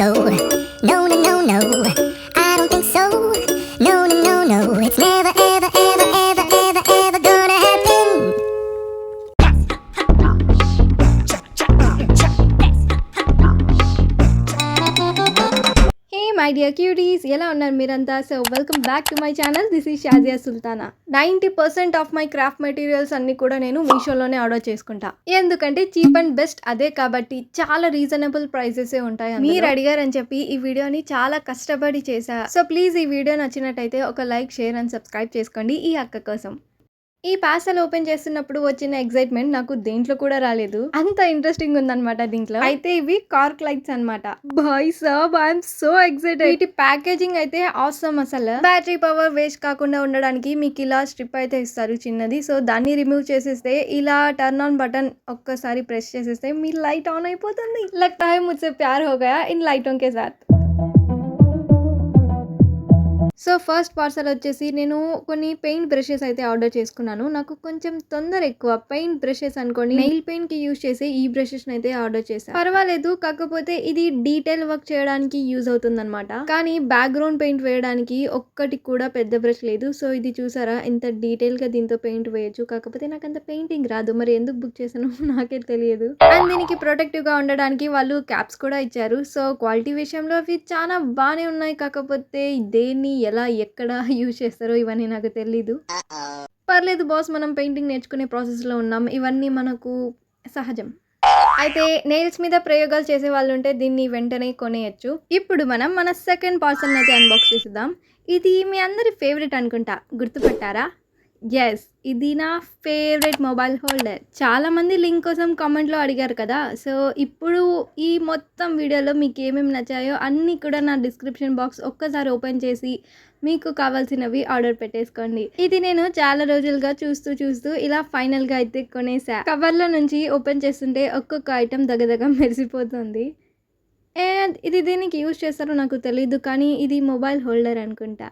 so. No, no, no, no. I don't think so. No, no, no, no. It's never, ever, ever, ever, ever, ever gonna happen. Hey my dear cuties, ఎలా ఉన్నారు మీరంతా? So welcome back to my channel. This is Shazia Sultana. 90% of my craft materials అన్ని కూడా నేను మీషోలోనే order చేసుకుంటా. ఎందుకంటే cheap and best అదే కాబట్టి చాలా రీజనబుల్ ప్రైసెసే ఉంటాయి. మీరు అడిగారని చెప్పి ఈ వీడియోని చాలా కష్టపడి చేశా. సో ప్లీజ్ ఈ వీడియో నచ్చినట్టయితే ఒక లైక్, షేర్ అండ్ సబ్స్క్రైబ్ చేసుకోండి ఈ అక్క కోసం. ఈ పార్సల్ ఓపెన్ చేస్తున్నప్పుడు వచ్చిన ఎక్సైట్మెంట్ నాకు దేంట్లో కూడా రాలేదు. అంత ఇంట్రెస్టింగ్ ఉందన్నమాట దీంట్లో. అయితే ఇవి కార్క్ లైట్స్ అన్నమాట. బాయ్ సాబ్, ఐఎమ్ సో ఎక్సైటెడ్. వీటి ప్యాకేజింగ్ అయితే ఆసమ్. అసలు బ్యాటరీ పవర్ వేస్ట్ కాకుండా ఉండడానికి మీకు ఇలా స్ట్రిప్ అయితే ఇస్తారు చిన్నది. సో దాన్ని రిమూవ్ చేసేస్తే ఇలా టర్న్ ఆన్ బటన్ ఒక్కసారి ప్రెస్ చేసేస్తే మీ లైట్ ఆన్ అయిపోతుంది. లగ్తా హై ముజ్సే ప్యార్ హో గయా ఇన్ లైటోं के साथ. సో ఫస్ట్ పార్సల్ వచ్చేసి నేను కొన్ని పెయింట్ బ్రషెస్ అయితే ఆర్డర్ చేసుకున్నాను. నాకు కొంచెం తొందర ఎక్కువ. పెయింట్ బ్రషెస్ అనుకోండి, నెయిల్ పెయింట్ కి యూజ్ చేసే ఈ బ్రషెస్ అయితే ఆర్డర్ చేశాను. పర్వాలేదు, కాకపోతే ఇది డీటెయిల్ వర్క్ చేయడానికి యూజ్ అవుతుంది అనమాట. కానీ బ్యాక్గ్రౌండ్ పెయింట్ వేయడానికి ఒక్కటి కూడా పెద్ద బ్రష్ లేదు. సో ఇది చూసారా ఎంత డీటెయిల్ గా దీంతో పెయింట్ వేయచ్చు. కాకపోతే నాకు అంత పెయింటింగ్ రాదు. మరి ఎందుకు బుక్ చేశాను నాకే తెలియదు. అండ్ దీనికి ప్రొటెక్టివ్ గా ఉండడానికి వాళ్ళు క్యాప్స్ కూడా ఇచ్చారు. సో క్వాలిటీ విషయంలో అవి చాలా బాగానే ఉన్నాయి. కాకపోతే దేన్ని ఎలా ఎక్కడ యూజ్ చేస్తారో ఇవన్నీ నాకు తెలీదు. పర్లేదు బాస్, మనం పెయింటింగ్ నేర్చుకునే ప్రాసెస్లో ఉన్నాం. ఇవన్నీ మనకు సహజం. అయితే నెయిల్స్ మీద ప్రయోగాలు చేసే వాళ్ళు ఉంటే దీన్ని వెంటనే కొనేయచ్చు. ఇప్పుడు మనం మన సెకండ్ పార్సల్ అయితే అన్బాక్స్ చేద్దాం. ఇది మీ అందరి ఫేవరెట్ అనుకుంటా, గుర్తుపట్టారా? ఎస్, ఇది నా ఫేవరెట్ మొబైల్ హోల్డర్. చాలామంది లింక్ కోసం కామెంట్లో అడిగారు కదా. సో ఇప్పుడు ఈ మొత్తం వీడియోలో మీకు ఏమేమి నచ్చాయో అన్నీ కూడా నా డిస్క్రిప్షన్ బాక్స్ ఒక్కసారి ఓపెన్ చేసి మీకు కావాల్సినవి ఆర్డర్ పెట్టేసుకోండి. ఇది నేను చాలా రోజులుగా చూస్తూ ఇలా ఫైనల్గా అయితే కొనేసా. కవర్లో నుంచి ఓపెన్ చేస్తుంటే ఒక్కొక్క ఐటెం దగ్గర మెరిసిపోతుంది. అండ్ ఇది దీనికి యూజ్ చేస్తారో నాకు తెలీదు, కానీ ఇది మొబైల్ హోల్డర్ అనుకుంటా.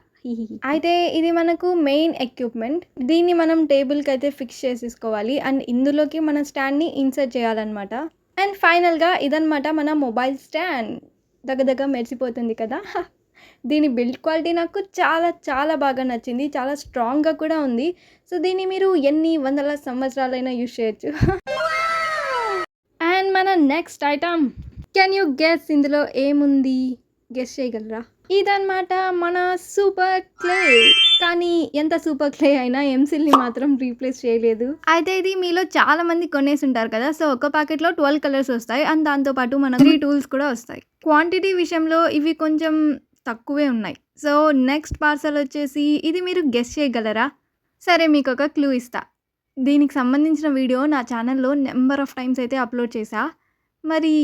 అయితే ఇది మనకు మెయిన్ ఎక్విప్మెంట్. దీన్ని మనం టేబుల్కి అయితే ఫిక్స్ చేసేసుకోవాలి. అండ్ ఇందులోకి మన స్టాండ్ని ఇన్సర్ట్ చేయాలన్నమాట. అండ్ ఫైనల్గా ఇదన్నమాట మన మొబైల్ స్టాండ్. దగ్గర మెరిసిపోతుంది కదా. దీని బిల్డ్ క్వాలిటీ నాకు చాలా చాలా బాగా నచ్చింది. చాలా స్ట్రాంగ్గా కూడా ఉంది. సో దీన్ని మీరు ఎన్ని వందల సంవత్సరాలైనా యూజ్ చేయొచ్చు. అండ్ మన next item, can you guess ఇందులో ఏముంది? గెస్ చేయగలరా? ఇదన్నమాట మన సూపర్ క్లే. కానీ ఎంత సూపర్ క్లే అయినా ఎంసిల్ని మాత్రం రీప్లేస్ చేయలేదు. అయితే ఇది మీలో చాలా మంది కొనేసి ఉంటారు కదా. సో ఒక ప్యాకెట్లో 12 కలర్స్ వస్తాయి. అండ్ దాంతోపాటు మనకు 3 టూల్స్ కూడా వస్తాయి. క్వాంటిటీ విషయంలో ఇవి కొంచెం తక్కువే ఉన్నాయి. సో నెక్స్ట్ పార్సల్ వచ్చేసి ఇది మీరు గెస్ చేయగలరా? సరే, మీకు ఒక క్లూ ఇస్తా. దీనికి సంబంధించిన వీడియో నా ఛానల్లో నెంబర్ ఆఫ్ టైమ్స్ అయితే అప్లోడ్ చేశా. మరి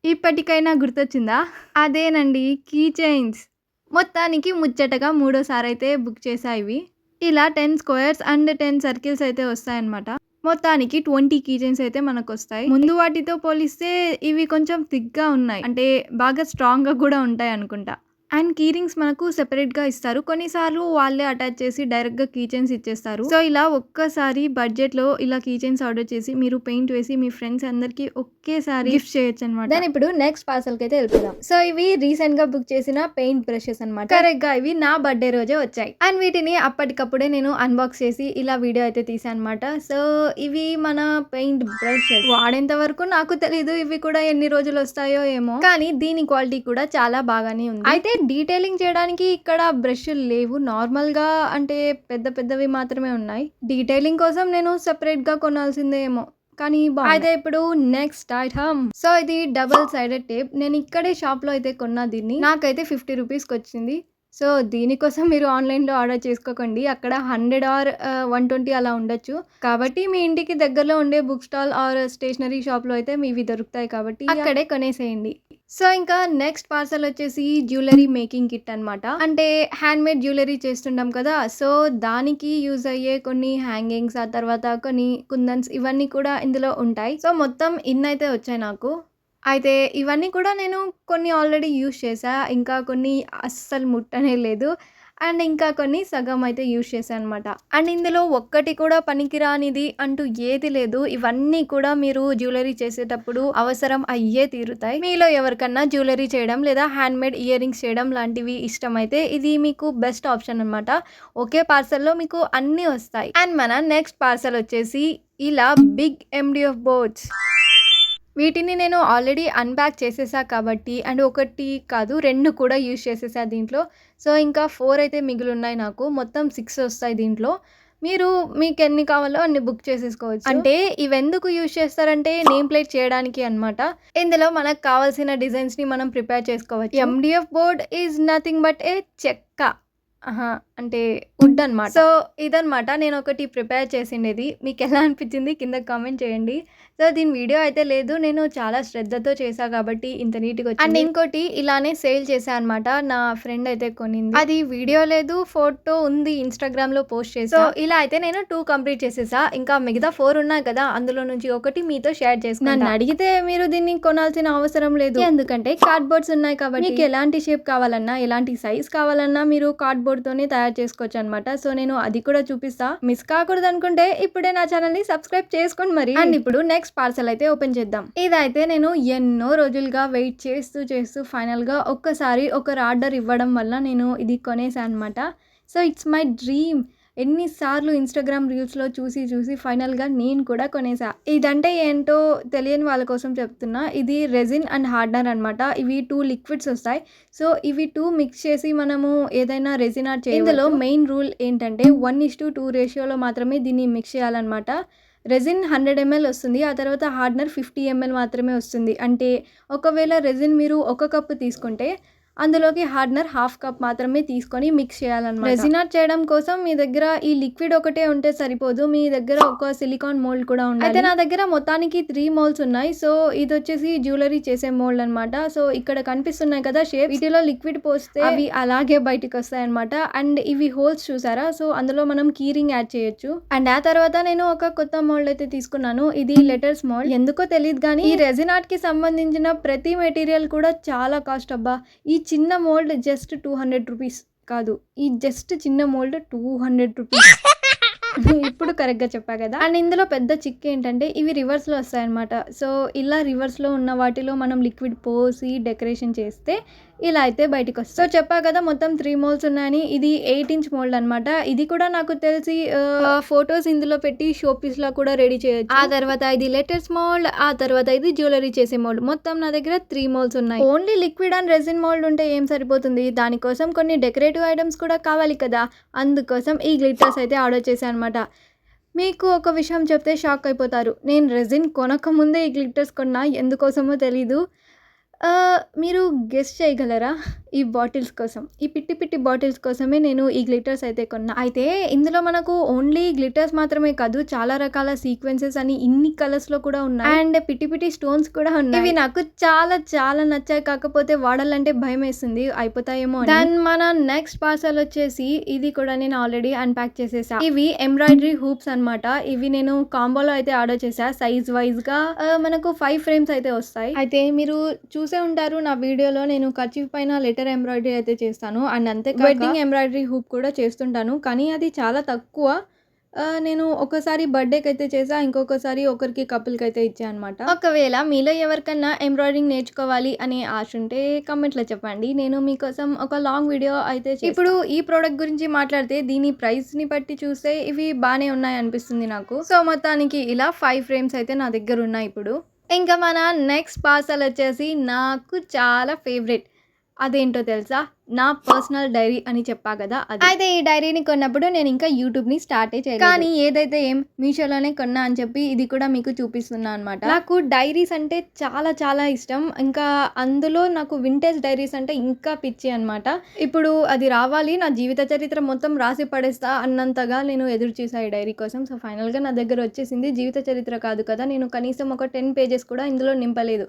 ఇప్పటికైనా గుర్తొచ్చిందా? అదేనండి, కీ చైన్స్. మొత్తానికి ముచ్చటగా 3వ సారి అయితే బుక్ చేసా. ఇవి ఇలా 10 స్క్వేర్స్ అండ్ 10 సర్కిల్స్ అయితే వస్తాయన్నమాట. మొత్తానికి 20 కీ చైన్స్ అయితే మనకు వస్తాయి. ముందు వాటితో పోలిస్తే ఇవి కొంచెం థిక్గా ఉన్నాయి, అంటే బాగా స్ట్రాంగ్గా కూడా ఉంటాయి అనుకుంటా. అండ్ కీ రింగ్స్ మనకు సెపరేట్గా ఇస్తారు. కొన్నిసార్లు వాళ్ళే అటాచ్ చేసి డైరెక్ట్గా కీ చైన్స్ ఇచ్చేస్తారు. సో ఇలా ఒక్కసారి బడ్జెట్లో ఇలా కీ చైన్స్ ఆర్డర్ చేసి మీరు పెయింట్ వేసి మీ ఫ్రెండ్స్ అందరికి ఒకేసారి గిఫ్ట్ చేయొచ్చు అనమాట. దాని ఇప్పుడు నెక్స్ట్ పార్సల్కి అయితే వెళ్తున్నాం. సో ఇవి రీసెంట్గా బుక్ చేసిన పెయింట్ బ్రషెస్ అనమాట. కరెక్ట్గా ఇవి నా బర్త్డే రోజే వచ్చాయి. అండ్ వీటిని అప్పటికప్పుడే నేను అన్బాక్స్ చేసి ఇలా వీడియో అయితే తీసాను అనమాట. సో ఇవి మన పెయింట్ బ్రషెస్. వాడేంత వరకు నాకు తెలీదు ఇవి కూడా ఎన్ని రోజులు వస్తాయో ఏమో, కానీ దీని క్వాలిటీ కూడా చాలా బాగానే ఉంది. అయితే డీటెయిలింగ్ చేయడానికి ఇక్కడ బ్రష్లు లేవు. నార్మల్గా అంటే పెద్దవి మాత్రమే ఉన్నాయి. డీటెయిలింగ్ కోసం నేను సెపరేట్గా కొనాల్సిందే ఏమో, కానీ అయితే ఇప్పుడు నెక్స్ట్ ఐటమ్. సో ఇది డబుల్ సైడెడ్ టేప్. నేను ఇక్కడే షాప్లో అయితే కొన్నా. దీన్ని నాకైతే 50 రూపీస్కి వచ్చింది. సో దీనికోసం మీరు ఆన్లైన్లో ఆర్డర్ చేసుకోకండి. అక్కడ 100 ఆర్ 120 అలా ఉండొచ్చు. కాబట్టి మీ ఇంటికి దగ్గరలో ఉండే బుక్ స్టాల్ ఆర్ స్టేషనరీ షాప్లో అయితే మీవి దొరుకుతాయి కాబట్టి అక్కడే కొనేసేయండి. సో ఇంకా నెక్స్ట్ పార్సల్ వచ్చేసి జ్యువెలరీ మేకింగ్ కిట్ అనమాట. అంటే హ్యాండ్మేడ్ జ్యువెలరీ చేస్తుంటాం కదా. సో దానికి యూజ్ అయ్యే కొన్ని హ్యాంగింగ్స్, ఆ తర్వాత కొన్ని కుందన్స్, ఇవన్నీ కూడా ఇందులో ఉంటాయి. సో మొత్తం అయితే వచ్చాయి నాకు. అయితే ఇవన్నీ కూడా నేను కొన్ని ఆల్రెడీ యూజ్ చేశా. ఇంకా కొన్ని అస్సలు ముట్టనే లేదు. అండ్ ఇంకా కొన్ని సగం అయితే యూజ్ చేశాను అనమాట. అండ్ ఇందులో ఒక్కటి కూడా పనికిరానిది అంటూ ఏది లేదు. ఇవన్నీ కూడా మీరు జ్యువెలరీ చేసేటప్పుడు అవసరం అయ్యే తీరుతాయి. మీలో ఎవరికన్నా జ్యువెలరీ చేయడం లేదా హ్యాండ్మేడ్ ఇయర్ రింగ్స్ చేయడం లాంటివి ఇష్టమైతే ఇది మీకు బెస్ట్ ఆప్షన్ అనమాట. ఒకే పార్సల్లో మీకు అన్నీ వస్తాయి. అండ్ మన నెక్స్ట్ పార్సల్ వచ్చేసి ఇలా బిగ్ ఎండిఎఫ్ బోర్డ్స్. వీటిని నేను ఆల్రెడీ అన్‌ప్యాక్ చేసేసా కాబట్టి అండ్ ఒకటి కాదు 2 కూడా యూజ్ చేసేసా దీంట్లో. సో, ఇంకా 4 అయితే మిగిలున్నాయి నాకు. మొత్తం 6 వస్తాయి దీంట్లో. మీరు మీకెన్ని కావాలో అన్ని బుక్ చేసేసుకోవచ్చు. అంటే ఇవెందుకు యూజ్ చేస్తారంటే నేమ్ ప్లేట్ చేయడానికి అనమాట. ఇందులో మనకు కావాల్సిన డిజైన్స్‌ని మనం ప్రిపేర్ చేసుకోవచ్చు. MDF board is nothing but a చెక్క. అంటే వుడ్ అనమాట. సో, ఇదనమాట నేను ఒకటి ప్రిపేర్ చేసిండేది. మీకెలా అనిపించింది కింద కామెంట్ చేయండి. సో, దీని వీడియో అయితే లేదు. నేను చాలా శ్రద్ధతో చేశా కాబట్టి ఇంత నీట్‌గా వచ్చింది. అండ్ ఇంకోటి ఇలానే సేల్ చేశా అనమాట. నా ఫ్రెండ్ అయితే కొనింది. అది వీడియో లేదు, ఫోటో ఉంది. ఇన్‌స్టాగ్రామ్‌లో పోస్ట్ చేశా. సో, ఇలా అయితే నేను 2 కంప్లీట్ చేసేసా. ఇంకా మిగతా 4 ఉన్నాయి కదా! అందులో నుంచి ఒకటి మీతో షేర్ చేసుకుంటా. నన్ను అడిగితే మీరు దీన్ని కొనాల్సిన అవసరం లేదు. ఎందుకంటే కార్డ్‌బోర్డ్స్ ఉన్నాయి కాబట్టి మీకు ఎలాంటి షేప్ కావాలన్నా, ఎలాంటి సైజ్ కావాలన్నా మీరు కార్డ్‌బోర్డ్‌తోనే తయారు చేసుకోవచ్చు అనమాట. సో, నేను అది కూడా చూపిస్తా. మిస్ కాకూడదు అనుకుంటే ఇప్పుడే నా ఛానల్‌ని సబ్స్క్రైబ్ చేసుకోండి మరి. అండ్ ఇప్పుడు నెక్స్ట్ పార్సల్ అయితే ఓపెన్ చేద్దాం. ఇదైతే నేను ఎన్నో రోజులుగా వెయిట్ చేస్తూ ఫైనల్‌గా ఒక్కసారి ఒకరు ఆర్డర్ ఇవ్వడం వల్ల నేను ఇది కొనేసా అనమాట. So, it's my dream. ఎన్నిసార్లు ఇన్‌స్టాగ్రామ్ రీల్స్‌లో చూసి ఫైనల్‌గా నేను కూడా కొనేసా. ఇదంటే ఏంటో తెలియని వాళ్ళ కోసం చెప్తున్నా. ఇది రెజిన్ అండ్ హార్డనర్ అనమాట. ఇవి 2 లిక్విడ్స్ వస్తాయి. సో, ఇవి 2 మిక్స్ చేసి మనము ఏదైనా రెజిన్ ఆర్ట్ చేయవచ్చు. ఇందులో మెయిన్ రూల్ ఏంటంటే 1:2 రేషియోలో మాత్రమే దీన్ని మిక్స్ చేయాలన్నమాట. రెజిన్ 100 ml వస్తుంది. ఆ తర్వాత హార్డనర్ 50 ml మాత్రమే వస్తుంది. అంటే ఒకవేళ రెజిన్ మీరు 1 కప్పు తీసుకుంటే అందులోకి హార్డనర్ 1/2 కప్ మాత్రమే తీసుకొని మిక్స్ చేయాలన్నమాట. రెజిన్ ఆర్ట్ చేయడం కోసం మీ దగ్గర ఈ లిక్విడ్ ఒకటే ఉంటే సరిపోదు. మీ దగ్గర ఒక సిలికాన్ మోల్డ్ కూడా ఉండాలి. అయితే నా దగ్గర మొత్తానికి 3 మోల్డ్స్ ఉన్నాయి. సో, ఇది వచ్చేసి జ్యువెలరీ చేసే మోల్డ్ అనమాట. సో, ఇక్కడ కనిపిస్తున్నాయి కదా షేప్. వీటిలో లిక్విడ్ పోస్తే అవి అలాగే బయటికి వస్తాయి అనమాట. అండ్ ఇవి హోల్స్ చూసారా? సో, అందులో మనం కీ రింగ్ యాడ్ చేయొచ్చు. అండ్ ఆ తర్వాత నేను ఒక కొత్త మోల్డ్ అయితే తీసుకున్నాను. ఇది లెటర్స్ మోల్డ్. ఎందుకో తెలియదు కానీ ఈ రెజిన్ ఆర్ట్ కి సంబంధించిన ప్రతి మెటీరియల్ కూడా చాలా కాస్ట్ అబ్బా. ఈ చిన్న మోల్డ్ జస్ట్ 200 రూపీస్ కాదు. ఈ జస్ట్ చిన్న మోల్డ్ 200 రూపీస్. ఇప్పుడు కరెక్ట్‌గా చెప్పా కదా! అండ్ ఇందులో పెద్ద చిక్ ఏంటంటే ఇవి రివర్స్‌లో వస్తాయన్నమాట. సో, ఇలా రివర్స్‌లో ఉన్న వాటిలో మనం లిక్విడ్ పోసి డెకరేషన్ చేస్తే ఇలా అయితే బయటికి వస్తాయి. సో, చెప్పా కదా మొత్తం 3 మోల్డ్స్ ఉన్నాయని. ఇది 8 ఇంచ్ మోల్డ్ అనమాట. ఇది కూడా నాకు తెలిసి ఫోటోస్ ఇందులో పెట్టి షో పీస్‌లా కూడా రెడీ చేయొచ్చు. ఆ తర్వాత ఇది లెటర్స్ మోల్డ్, ఆ తర్వాత ఇది జ్యువెలరీ చేసే మోల్డ్. మొత్తం నా దగ్గర 3 మోల్డ్స్ ఉన్నాయి. Only liquid and resin mould ఉంటే ఏం సరిపోతుంది? దానికోసం కొన్ని డెకరేటివ్ ఐటమ్స్ కూడా కావాలి కదా! అందుకోసం ఈ గ్లిటర్స్ అయితే ఆర్డర్ చేశాను అనమాట. మీకు ఒక విషయం చెప్తే షాక్ అయిపోతారు. నేను రెజిన్ కొనకముందే ఈ గ్లిటర్స్ కొన్నా. ఎందుకోసమో తెలీదు. మీరు గెస్ చేయగలరా? ఈ బాటిల్స్ కోసం. ఈ పిట్టి బాటిల్స్ కోసమే నేను ఈ గ్లిటర్స్ అయితే కొన్నా. అయితే ఇందులో మనకు ఓన్లీ గ్లిటర్స్ మాత్రమే కాదు, చాలా రకాల సీక్వెన్సెస్ అని ఇన్ని కలర్స్‌లో కూడా ఉన్నాయి. అండ్ పిట్టి స్టోన్స్ కూడా ఉన్నాయి. ఇవి నాకు చాలా నచ్చాయి. కాకపోతే వాడాలంటే భయమేస్తుంది. అయిపోతాయేమో అని. దెన్ మన నెక్స్ట్ పార్సల్ వచ్చేసి ఇది కూడా నేను ఆల్రెడీ అన్‌ప్యాక్ చేసేసా. ఇవి ఎంబ్రాయిడరీ హూప్స్ అనమాట. ఇవి నేను కాంబోలో అయితే ఆర్డర్ చేశా. సైజ్ వైస్‌గా మనకు 5 ఫ్రేమ్స్ అయితే వస్తాయి. అయితే మీరు చూసే ఉంటారు నా వీడియోలో నేను కర్చీఫ్ పైన లెటర్ ఎంబ్రాయిడరీ అయితే చేస్తాను. అండ్ అంతేకాక వెడ్డింగ్ ఎంబ్రాయిడరీ హూప్ కూడా చేస్తుంటాను. కానీ అది చాలా తక్కువ. నేను ఒకసారి బర్త్డేకి అయితే చేసా. ఇంకొకసారి ఒకరికి కపుల్కి అయితే ఇచ్చా అనమాట. ఒకవేళ మీలో ఎవరికన్నా ఎంబ్రాయిడరింగ్ నేర్చుకోవాలి అనే ఆశ ఉంటే కమెంట్లో చెప్పండి. నేను మీకోసం ఒక లాంగ్ వీడియో అయితే చేస్తా. ఇప్పుడు ఈ ప్రోడక్ట్ గురించి మాట్లాడితే దీని ప్రైస్ని బట్టి చూస్తే ఇవి బాగానే ఉన్నాయి అనిపిస్తుంది నాకు. సో, మొత్తానికి ఇలా 5 ఫ్రేమ్స్ అయితే నా దగ్గర ఉన్నాయి ఇప్పుడు. ఇంకా మన నెక్స్ట్ పార్సల్ వచ్చేసి నాకు చాలా ఫేవరెట్. అదేంటో తెలుసా? నా పర్సనల్ డైరీ అని చెప్పా కదా అది. అయితే ఈ డైరీని కొన్నప్పుడు నేను ఇంకా యూట్యూబ్‌ని స్టార్టే చేయలేదు. కానీ ఏదైతే మీషోలోనే కొన్నా అని చెప్పి ఇది కూడా మీకు చూపిస్తున్నా అనమాట. నాకు డైరీస్ అంటే చాలా ఇష్టం. ఇంకా అందులో నాకు వింటేజ్ డైరీస్ అంటే ఇంకా పిచ్చి అనమాట. ఇప్పుడు అది రావాలి, నా జీవిత చరిత్ర మొత్తం రాసి పడేస్తా అన్నంతగా నేను ఎదురు చూసా ఈ డైరీ కోసం. సో, ఫైనల్‌గా నా దగ్గర వచ్చేసింది. జీవిత చరిత్ర కాదు కదా, నేను కనీసం ఒక 10 పేజెస్ కూడా ఇందులో నింపలేదు.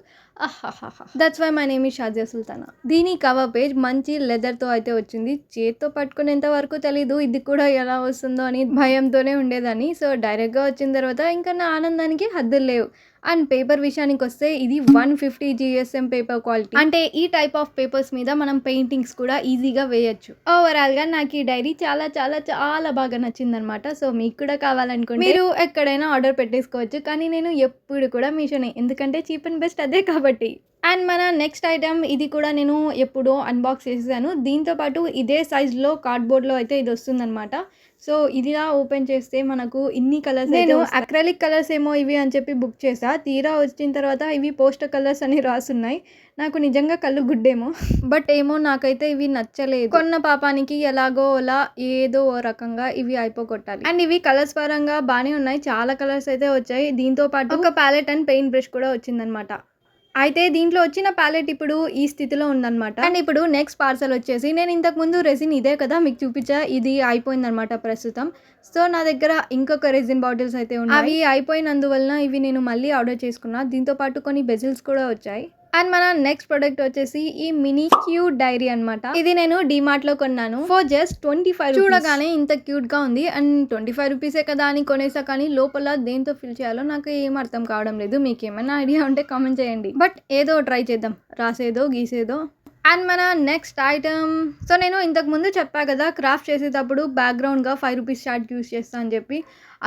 That's why my name is Shazia Sultana. దీని కవర్ పేజ్ మంచి లెదర్తో అయితే వచ్చింది. చేత్తో పట్టుకునేంత వరకు తెలీదు ఇది కూడా ఎలా వస్తుందో అని భయంతోనే ఉండేదాన్ని. సో, డైరెక్ట్గా వచ్చిన తర్వాత ఇంకా నా ఆనందానికి హద్దులు లేవు. అండ్ పేపర్ విషయానికొస్తే ఇది 150 జీఎస్ఎం పేపర్ క్వాలిటీ. అంటే ఈ టైప్ ఆఫ్ పేపర్స్ మీద మనం పెయింటింగ్స్ కూడా ఈజీగా వేయొచ్చు. ఓవరాల్‌గా నాకు ఈ డైరీ చాలా చాలా చాలా బాగా నచ్చిందనమాట. సో మీకు కూడా కావాలనుకుంటే మీరు ఎక్కడైనా ఆర్డర్ పెట్టేసుకోవచ్చు. కానీ నేను ఎప్పుడు కూడా మీషోనే, ఎందుకంటే చీప్ అండ్ బెస్ట్ అదే కాబట్టి. అండ్ మన నెక్స్ట్ ఐటమ్ ఇది కూడా నేను ఎప్పుడో అన్బాక్స్ చేసేసాను. దీంతో పాటు ఇదే సైజులో కార్డ్‌బోర్డ్‌లో అయితే ఇది వస్తుందనమాట. సో ఇదిలా ఓపెన్ చేస్తే మనకు ఇన్ని కలర్స్ నేను అక్రిలిక్ కలర్స్ ఏమో ఇవి అని చెప్పి బుక్ చేసా. తీరా వచ్చిన తర్వాత ఇవి పోస్టర్ కలర్స్ అని రాసున్నాయి. నాకు నిజంగా కళ్ళు గుడ్డేమో, బట్ ఏమో నాకైతే ఇవి నచ్చలేదు. కొన్న పాపానికి ఎలాగో అలా ఏదో ఓ రకంగా ఇవి అయిపోగొట్టాలి. అండ్ ఇవి కలర్స్ పరంగా బాగానే ఉన్నాయి. చాలా కలర్స్ అయితే వచ్చాయి. దీంతో పాటు ఒక ప్యాలెట్ అండ్ పెయింట్ బ్రష్ కూడా వచ్చిందనమాట. అయితే దీంట్లో వచ్చిన ప్యాలెట్ ఇప్పుడు ఈ స్థితిలో ఉందన్నమాట. అండ్ ఇప్పుడు నెక్స్ట్ పార్సల్ వచ్చేసి నేను ఇంతకుముందు రెసిన్ ఇదే కదా మీకు చూపించా, ఇది అయిపోయిందనమాట ప్రస్తుతం. సో నా దగ్గర ఇంకొక రెసిన్ బాటిల్స్ అయితే ఉన్నాయి. అవి అయిపోయినందువలన ఇవి నేను మళ్ళీ ఆర్డర్ చేసుకున్నా. దీంతో పాటు కొన్ని బెజిల్స్ కూడా వచ్చాయి. అండ్ మన నెక్స్ట్ ప్రోడక్ట్ వచ్చేసి ఈ మినీ క్యూట్ డైరీ అనమాట. ఇది నేను డిమార్ట్ లో కొన్నాను ఫర్ జస్ట్ 25. చూడగానే ఇంత క్యూట్ గా ఉంది. అండ్ 25 రూపీసే కదా అని కొనేసా, కానీ లోపల దేంతో ఫిల్ చేయాలో నాకు ఏం అర్థం కావడం లేదు. మీకు ఏమైనా ఐడియా ఉంటే కామెంట్ చేయండి. బట్ ఏదో ట్రై చేద్దాం, రాసేదో గీసేదో. అండ్ మన నెక్స్ట్ ఐటమ్, సో నేను ఇంతకుముందు చెప్పా కదా క్రాఫ్ట్ చేసేటప్పుడు బ్యాక్గ్రౌండ్గా 5 రూపీస్ చార్ట్ యూస్ చేస్తా అని చెప్పి.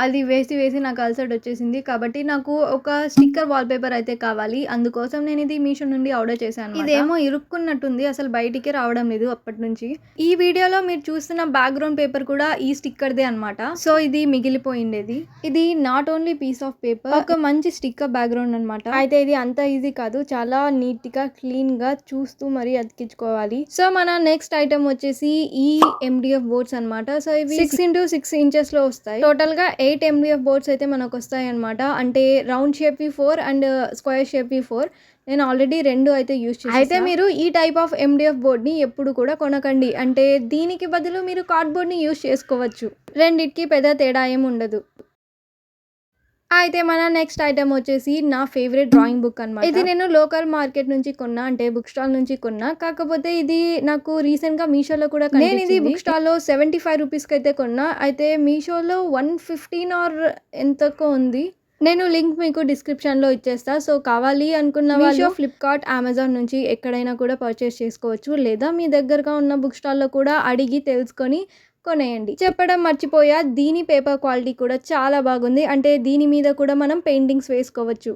అది వేసి నాకు అల్సర్ట్ వచ్చేసింది. కాబట్టి నాకు ఒక స్టిక్కర్ వాల్పేపర్ అయితే కావాలి. అందుకోసం నేను ఇది మీషో నుండి ఆర్డర్ చేశాను. ఇదేమో ఇరుక్కున్నట్టుంది, అసలు బయటికి రావడం లేదు అప్పటి నుంచి. ఈ వీడియోలో మీరు చూస్తున్న బ్యాక్గ్రౌండ్ పేపర్ కూడా ఈ స్టిక్కర్దే అనమాట. సో ఇది మిగిలిపోయిండేది. ఇది not only piece of paper, ఒక మంచి స్టిక్కర్ బ్యాక్గ్రౌండ్ అనమాట. అయితే ఇది అంత ఈజీ కాదు, చాలా నీట్గా క్లీన్గా చూస్తూ మరీ అతికించుకోవాలి. సో మన నెక్స్ట్ ఐటమ్ వచ్చేసి ఈ ఎండిఎఫ్ బోర్డ్స్ అనమాట. సో ఇవి 6x6 ఇంచెస్ లో వస్తాయి. టోటల్ గా 8 ఎండిఎఫ్ బోర్డ్స్ అయితే మనకు వస్తాయి అనమాట. అంటే round shape 4 and square shape 4. నేను ఆల్రెడీ 2 అయితే యూజ్ చేశాను. అయితే మీరు ఈ టైప్ ఆఫ్ ఎండిఎఫ్ బోర్డ్ని ఎప్పుడు కూడా కొనకండి. అంటే దీనికి బదులు మీరు కార్డ్బోర్డ్ని యూజ్ చేసుకోవచ్చు. రెండిటికి పెద్ద తేడా ఏమి ఉండదు. అయితే మన నెక్స్ట్ ఐటమ్ వచ్చేసి నా ఫేవరెట్ డ్రాయింగ్ బుక్ అనమాట. ఇది నేను లోకల్ మార్కెట్ నుంచి కొన్నా, అంటే బుక్ స్టాల్ నుంచి కొన్నా. కాకపోతే ఇది నాకు రీసెంట్ గా మీషోలో కూడా నేను ఇది బుక్ స్టాల్ లో 75 రూపీస్కి అయితే కొన్నా. అయితే మీషోలో 115 ఆర్ ఎంతకో ఉంది. నేను లింక్ మీకు డిస్క్రిప్షన్లో ఇచ్చేస్తా. సో కావాలి అనుకున్న వాళ్ళు ఫ్లిప్కార్ట్, అమెజాన్ నుంచి ఎక్కడైనా కూడా పర్చేస్ చేసుకోవచ్చు. లేదా మీ దగ్గరగా ఉన్న బుక్ స్టాల్లో కూడా అడిగి తెలుసుకొని కొనేయండి. చెప్పడం మర్చిపోయా, దీని పేపర్ క్వాలిటీ కూడా చాలా బాగుంది. అంటే దీని మీద కూడా మనం పెయింటింగ్స్ వేసుకోవచ్చు.